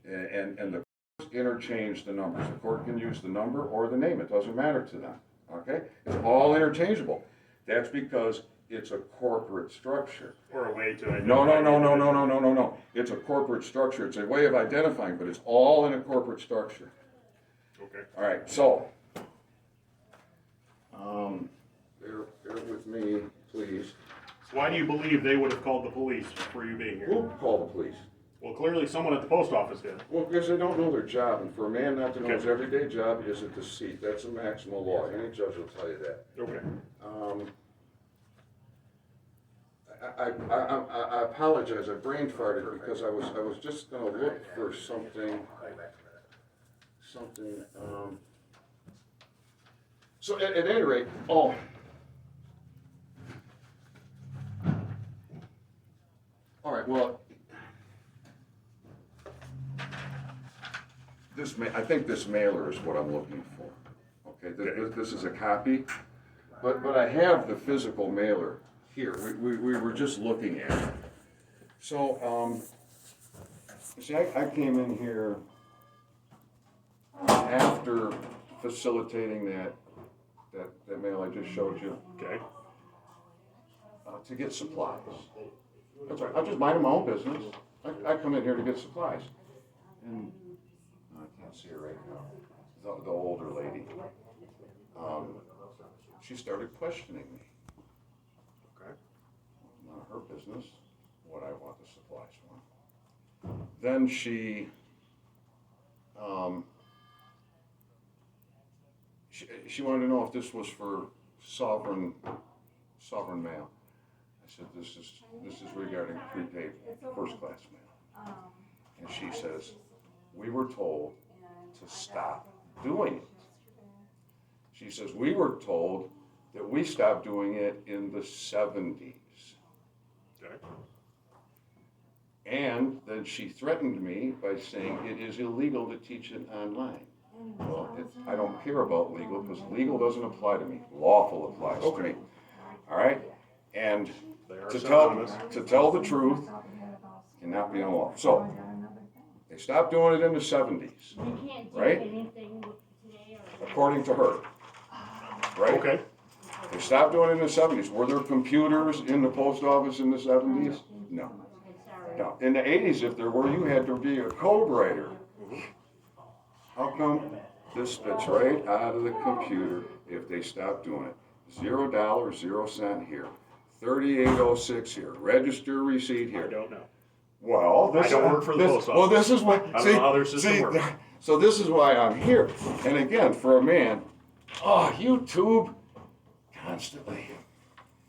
and the courts interchange the numbers. The court can use the number or the name, it doesn't matter to them, okay? It's all interchangeable. That's because it's a corporate structure. Or a way to identify. No. It's a corporate structure. It's a way of identifying, but it's all in a corporate structure. Okay. All right, so, bear with me, please. So why do you believe they would have called the police for you being here? Who called the police? Well, clearly someone at the post office did. Well, because they don't know their job, and for a man not to know his everyday job is a deceit. That's a maximal law. Any judge will tell you that. Okay. I apologize. I brain farted because I was just going to look for something. So at any rate, all right. Well, I think this mailer is what I'm looking for. Okay, this is a copy, but I have the physical mailer here. We were just looking at it. So, see, I came in here after facilitating that mail I just showed you. Okay. To get supplies. That's right. I just mind my own business. I come in here to get supplies. And I can't see her right now. The older lady. She started questioning me. Okay. None of her business what I want the supplies for. Then she wanted to know if this was for sovereign mail. I said, this is regarding prepaid first class mail. And she says, we were told to stop doing it. She says, we were told that we stopped doing it in the 70s. Okay. And then she threatened me by saying it is illegal to teach it online. Well, I don't care about legal because legal doesn't apply to me. Lawful applies to me. All right? And to tell the truth cannot be unlawful. So, they stopped doing it in the 70s, right? According to her, right? Okay. They stopped doing it in the 70s. Were there computers in the post office in the 70s? No. No. In the 80s, if there were, you had to be a code writer. How come this spits right out of the computer if they stop doing it? $0, 0 cent here. 3806 here. Register receipt here. I don't know. Well, I don't work for the post office. Well, this is why. I don't know how their system works. So this is why I'm here. And again, for a man, YouTube constantly.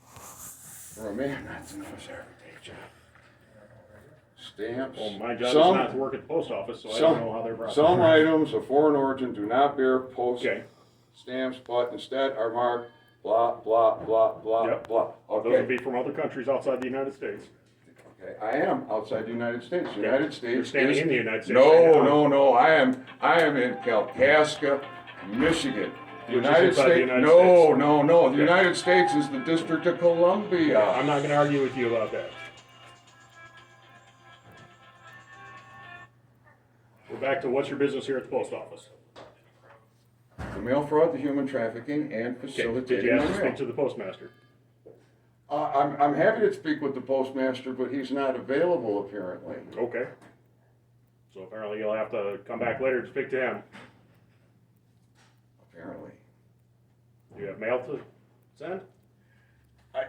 For a man not to know his everyday job. Stamps. Well, my job is not to work at the post office, so I don't know how they're processed. Some items of foreign origin do not bear post Okay. stamps, but instead are marked blah, blah, blah, blah, Yep. blah. Those would be from other countries outside the United States. Okay, I am outside the United States. The United States You're standing in the United States. No. I am in Kalkaska, Michigan. The United States. No. The United States is the District of Columbia. I'm not going to argue with you about that. We're back to what's your business here at the post office? The mail fraud, the human trafficking, and facilitating. Did you ask to mail. speak to the postmaster? I'm happy to speak with the postmaster, but he's not available apparently. Okay. So apparently you'll have to come back later to speak to him. Apparently. Do you have mail to send?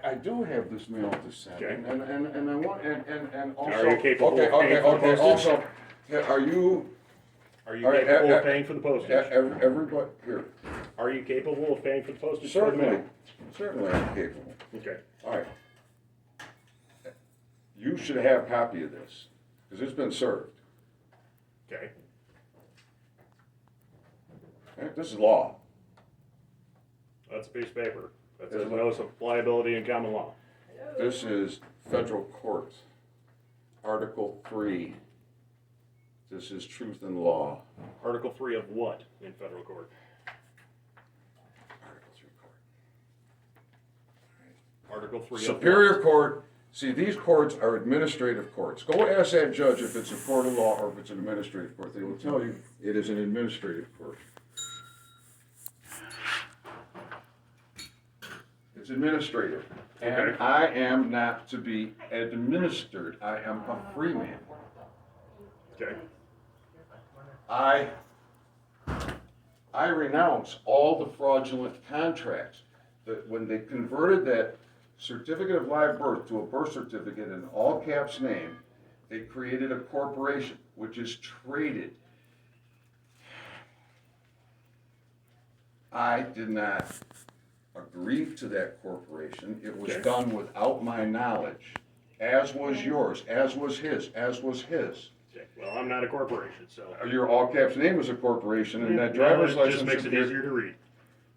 I do have this mail to send, Okay. and I want and also. Are you capable of paying for the postage? Also, are you capable of paying for the postage? Everybody here. Are you capable of paying for the postage? Certainly I'm capable. Okay. All right. You should have a copy of this because it's been served. Okay. Okay? This is law. That's a piece of paper. That says notice of liability in common law. This is federal court, Article 3. This is truth and law. Article 3 of what in federal court? Article 3 court. Article 3 Superior of Court, See, these courts are administrative courts. Go ask that judge if it's a court of law or if it's an administrative court. They will tell you it is an administrative court. It's administrative. And Okay. I am not to be administered. I am a free man. Okay. I renounce all the fraudulent contracts. That when they converted that certificate of live birth to a birth certificate in all caps name, they created a corporation which is traded. I did not agree to that corporation. It was Okay. done without my knowledge, as was yours, as was his, as was his. Okay. Well, I'm not a corporation, so. Your all caps name is a corporation, and that Well, driver's it license. just makes it appears- easier to read.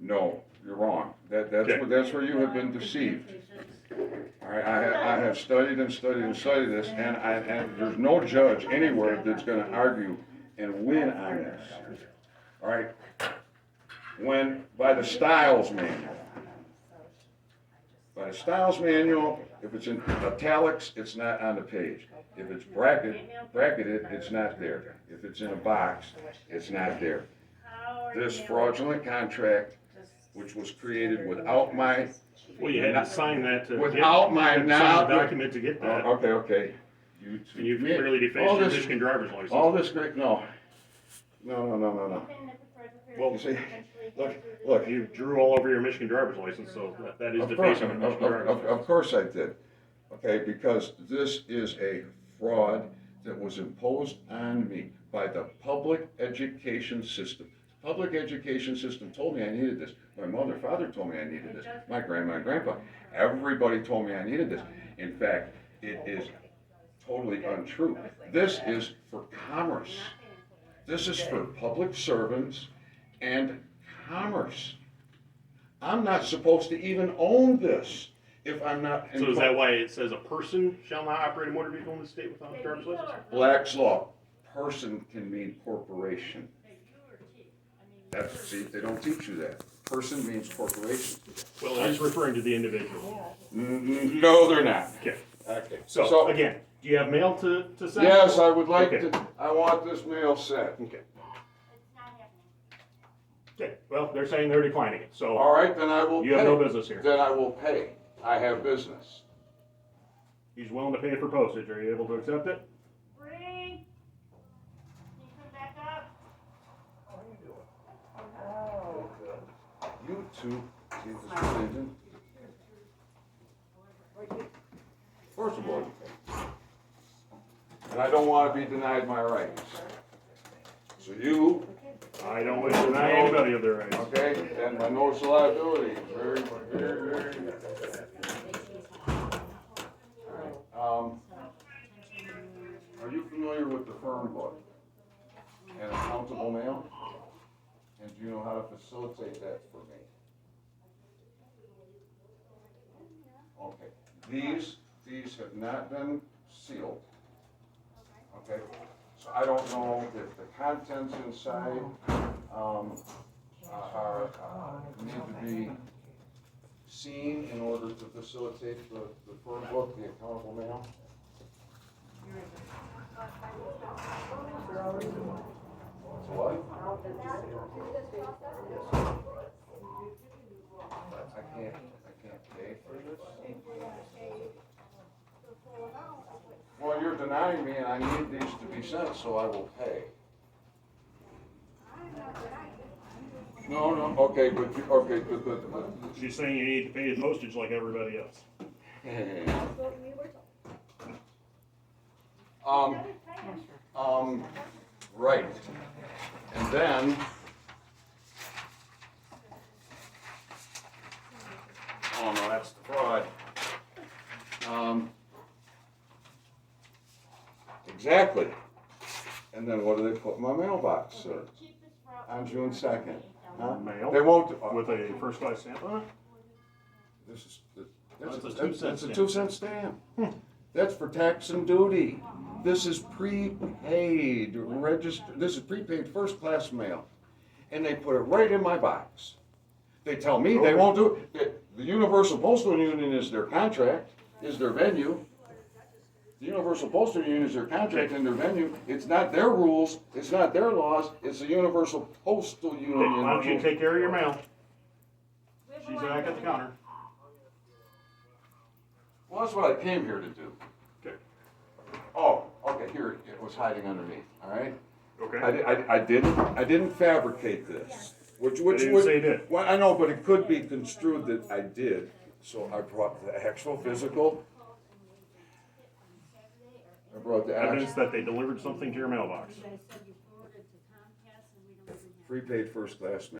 No, you're wrong. That's Okay. where you have been deceived. All right, I have studied and studied and studied this, and there's no judge anywhere that's gonna argue and win on this. All right? When, by the Styles Manual. By the Styles Manual, if it's in italics, it's not on the page. If it's bracketed, it's not there. If it's in a box, it's not there. This fraudulent contract, which was created without my, Well, you had to sign that to. without my you had to sign the knowledge. document to get that. Okay. And you've clearly defaced your Michigan driver's license. All this great, no. No. Well, You see, look, you drew all over your Michigan driver's license, so that is of course, defacing the Michigan driver's license. of course I did. Okay, because this is a fraud that was imposed on me by the public education system. The public education system told me I needed this. My mother, father told me I needed this. My grandma and grandpa, everybody told me I needed this. In fact, it is totally untrue. This is for commerce. This is for public servants and commerce. I'm not supposed to even own this if I'm not. So is that why it says a person shall not operate a motor vehicle in the state without a driver's license? Black's Law, person can mean corporation. See, they don't teach you that. Person means corporation. Well, it is referring to the individual. No, they're not. Okay. Okay. So again, do you have mail to send? Yes, I would like Okay. to, I want this mail sent. Okay. Okay, well, they're saying they're declining it, so All right, then I will pay. you have no business here. Then I will pay. I have business. He's willing to pay for postage. Are you able to accept it? Bree, can you come back up? You two, Jesus religion. Of course it would. And I don't want to be denied my rights. So you, I don't wish to deny anybody of their rights. okay, and my notice of liability is very. Are you familiar with the firm book and accountable mail? And do you know how to facilitate that for me? Okay, these have not been sealed. Okay, so I don't know if the contents inside, need to be seen in order to facilitate the firm book, the accountable mail. What? I can't pay for this? Well, you're denying me and I need these to be sent, so I will pay. No, okay, but, She's saying you need to pay the postage like everybody else. Right. And then, oh no, that's the fraud. Exactly. And then what do they put in my mailbox, sir? On June 2nd? Huh? Mail? They won't. With a first class stamp on it? This is, That's a that's 2-cent a stamp. 2-cent stamp. That's for tax and duty. This is prepaid, registered, this is prepaid first class mail. And they put it right in my box. They tell me they won't do it. The Universal Postal Union is their contract, is their venue. The Universal Postal Union is their contract and their venue. It's not their rules, it's not their laws, it's the Universal Postal Okay, Union. why don't you rules. take care of your mail? We have a She's line back at the over counter. Well, that's what I came here to do. Okay. Oh, okay, here, it was hiding underneath, all right? Okay. I didn't fabricate this, which I didn't say you did. Well, I know, but it could be construed that I did, so I brought the actual physical. I brought the Evidence actual that they delivered something to your mailbox. prepaid first class mail.